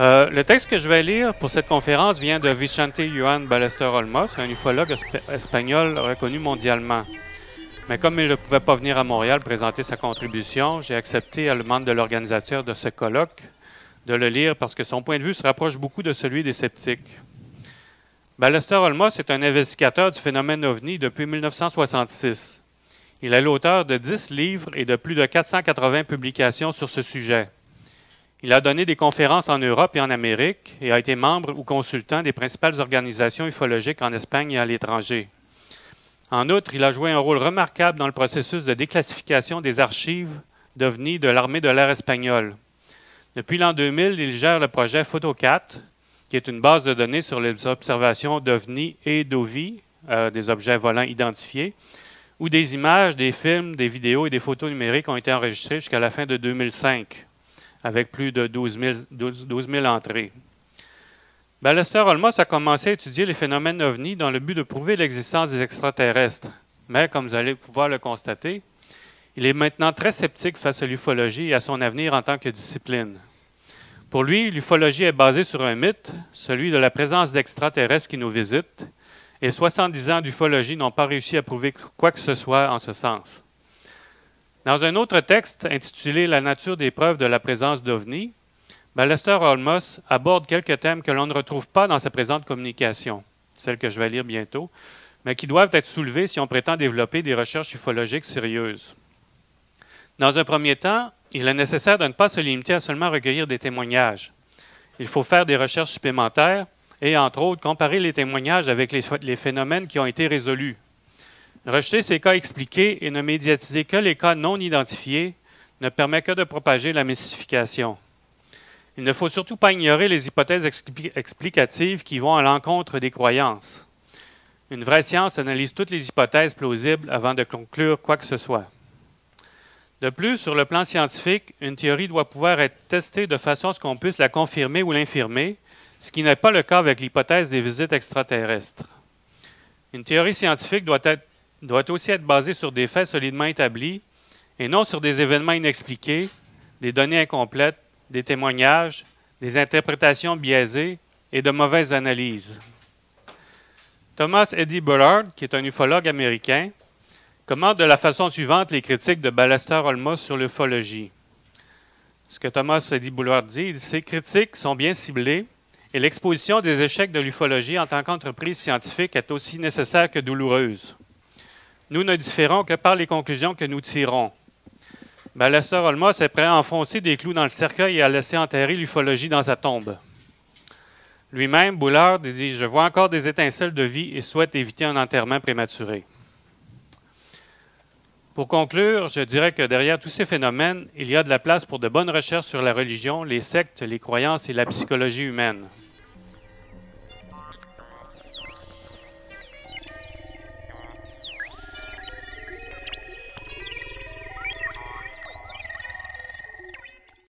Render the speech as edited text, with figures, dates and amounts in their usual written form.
Le texte que je vais lire pour cette conférence vient de Vicente Juan Ballester Olmos, un ufologue espagnol reconnu mondialement. Mais comme il ne pouvait pas venir à Montréal présenter sa contribution, j'ai accepté à la demande de l'organisateur de ce colloque de le lire parce que son point de vue se rapproche beaucoup de celui des sceptiques. Ballester Olmos est un investigateur du phénomène OVNI depuis 1966. Il est l'auteur de 10 livres et de plus de 480 publications sur ce sujet. Il a donné des conférences en Europe et en Amérique et a été membre ou consultant des principales organisations ufologiques en Espagne et à l'étranger. En outre, il a joué un rôle remarquable dans le processus de déclassification des archives d'OVNI de l'armée de l'air espagnole. Depuis l'an 2000, il gère le projet PhotoCat, qui est une base de données sur les observations d'OVNI et d'OVI, des objets volants identifiés, où des images, des films, des vidéos et des photos numériques ont été enregistrées jusqu'à la fin de 2005. Avec plus de 12 000 entrées. Ballester Olmos a commencé à étudier les phénomènes OVNI dans le but de prouver l'existence des extraterrestres. Mais, comme vous allez pouvoir le constater, il est maintenant très sceptique face à l'ufologie et à son avenir en tant que discipline. Pour lui, l'ufologie est basée sur un mythe, celui de la présence d'extraterrestres qui nous visitent, et 70 ans d'ufologie n'ont pas réussi à prouver quoi que ce soit en ce sens. Dans un autre texte intitulé « La nature des preuves de la présence d'OVNI », Ballester Olmos aborde quelques thèmes que l'on ne retrouve pas dans sa présente communication, celle que je vais lire bientôt, mais qui doivent être soulevés si on prétend développer des recherches ufologiques sérieuses. Dans un premier temps, il est nécessaire de ne pas se limiter à seulement recueillir des témoignages. Il faut faire des recherches supplémentaires et, entre autres, comparer les témoignages avec les phénomènes qui ont été résolus. Rejeter ces cas expliqués et ne médiatiser que les cas non identifiés ne permet que de propager la mystification. Il ne faut surtout pas ignorer les hypothèses explicatives qui vont à l'encontre des croyances. Une vraie science analyse toutes les hypothèses plausibles avant de conclure quoi que ce soit. De plus, sur le plan scientifique, une théorie doit pouvoir être testée de façon à ce qu'on puisse la confirmer ou l'infirmer, ce qui n'est pas le cas avec l'hypothèse des visites extraterrestres. Une théorie scientifique doit aussi être basée sur des faits solidement établis et non sur des événements inexpliqués, des données incomplètes, des témoignages, des interprétations biaisées et de mauvaises analyses. Thomas Eddie Bullard, qui est un ufologue américain, commente de la façon suivante les critiques de Ballester Olmos sur l'ufologie. Ce que Thomas Eddie Bullard dit, ces critiques sont bien ciblées et l'exposition des échecs de l'ufologie en tant qu'entreprise scientifique est aussi nécessaire que douloureuse. Nous ne différons que par les conclusions que nous tirons. Ballester Olmos est prêt à enfoncer des clous dans le cercueil et à laisser enterrer l'ufologie dans sa tombe. Lui-même, Bullard dit « Je vois encore des étincelles de vie et souhaite éviter un enterrement prématuré ». Pour conclure, je dirais que derrière tous ces phénomènes, il y a de la place pour de bonnes recherches sur la religion, les sectes, les croyances et la psychologie humaine.